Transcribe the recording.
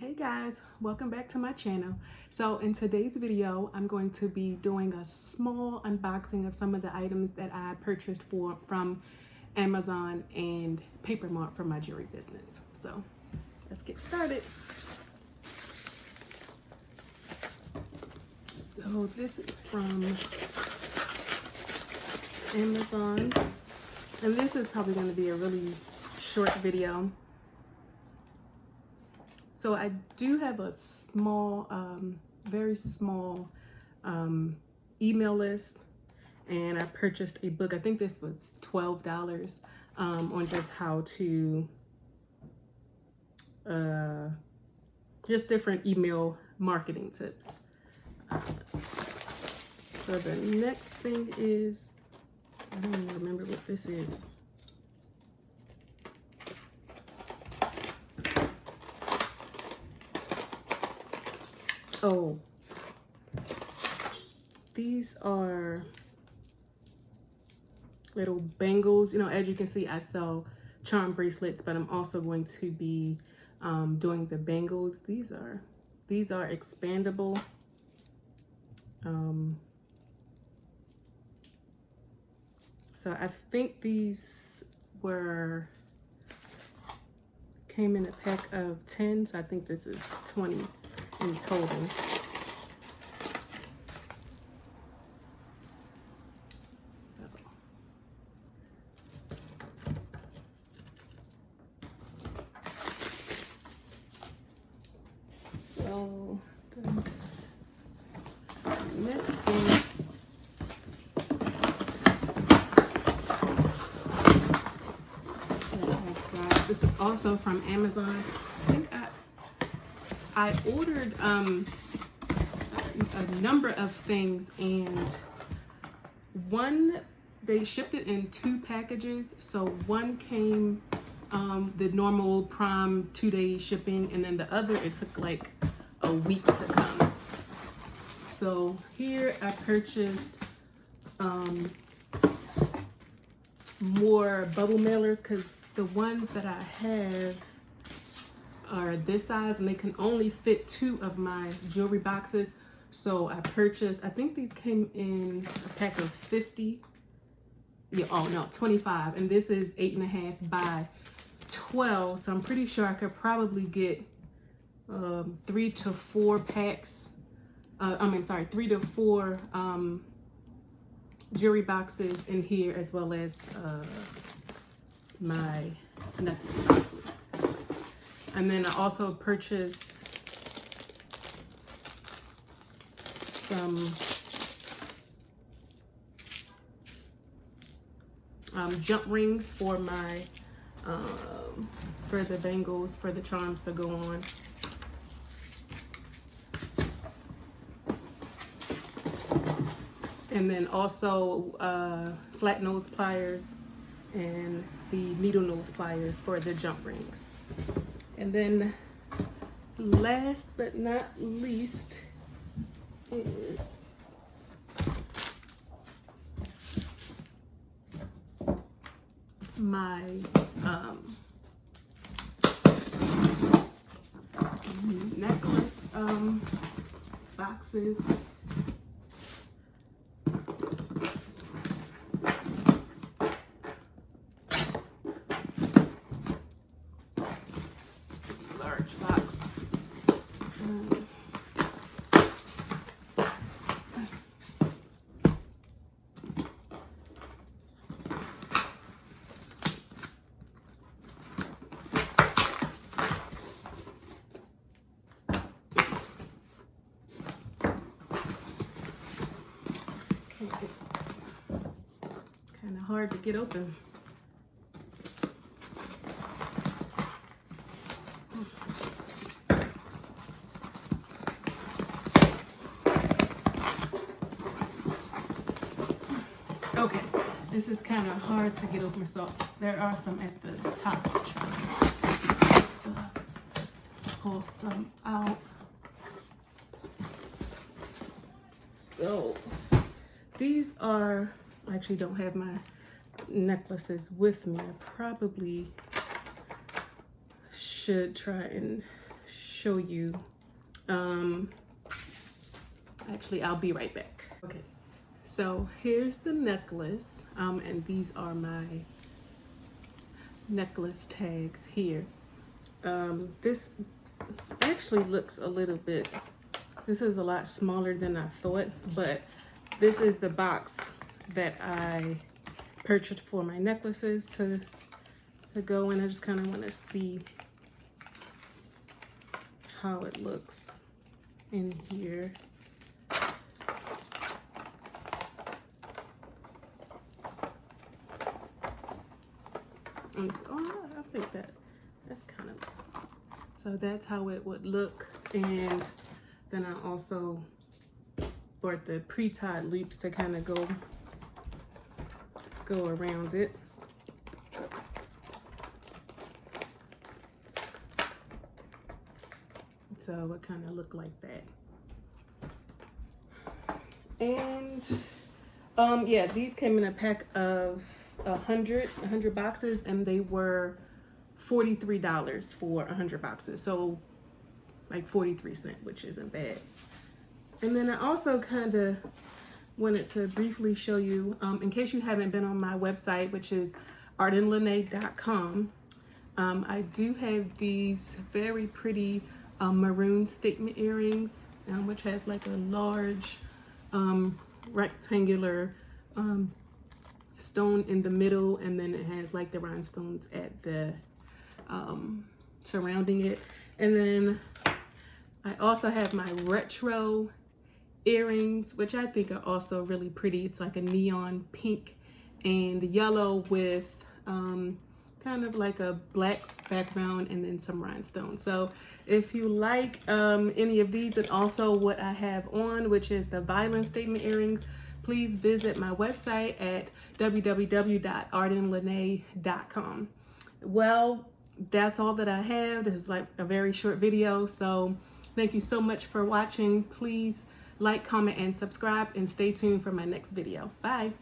Hey guys, welcome back to my channel. So in today's video, I'm going to be doing a small unboxing of some of the items that I purchased from Amazon and Papermart for my jewelry business. So let's get started. So this is from Amazon, and this is probably going to be a really short video. So I do have a small, very small email list, and I purchased a book. I think this was $12 on just how to, just different email marketing tips. So the next thing is, I don't even remember what this is. Oh, these are little bangles. You know, as you can see, I sell charm bracelets, but I'm also going to be doing the bangles. These are expandable. So I think these came in a pack of 10. So I think this is 20 in total. So the next thing, this is also from Amazon. I think I ordered a number of things, and one, they shipped it in 2 packages. So one came the normal Prime 2-day shipping, and then the other, it took like a week to come. So here I purchased more bubble mailers, because the ones that I have are this size and they can only fit 2 of my jewelry boxes. So I purchased, I think these came in a pack of 50. Yeah, oh no, 25. And this is 8.5 by 12. So I'm pretty sure I could probably get 3 to 4 packs. 3 to 4 jewelry boxes in here, as well as my necklace boxes. And then I also purchased some jump rings for my for the bangles, for the charms to go on. And then also flat nose pliers and the needle nose pliers for the jump rings. And then last but not least is my necklace boxes. Large box. Kind of hard to get open. Okay, this is kind of hard to get open, so there are some at the top. I'll try to pull some out. So these are, I actually don't have my necklaces with me. I probably should try and show you. Actually, I'll be right back. Okay, so here's the necklace, and these are my necklace tags here. This actually looks a little bit, this is a lot smaller than I thought, but this is the box that I purchased for my necklaces to go in. I just kind of want to see how it looks in here. And, oh, I think that's kind of, so that's how it would look. And then I also bought the pre-tied loops to kind of go around it. So it kind of looked like that. And yeah, these came in a pack of 100 boxes, and they were $43 for 100 boxes. So like 43 cents, which isn't bad. And then I also kind of wanted to briefly show you, in case you haven't been on my website, which is ardenlene.com, I do have these very pretty maroon statement earrings, which has like a large rectangular stone in the middle, and then it has like the rhinestones at the surrounding it. And then I also have my retro earrings, which I think are also really pretty. It's like a neon pink and yellow with kind of like a black background and then some rhinestones. So if you like any of these, and also what I have on, which is the violin statement earrings, please visit my website at www.ardenlene.com. Well, that's all that I have. This is like a very short video, so thank you so much for watching. Please like, comment, and subscribe, and stay tuned for my next video. Bye.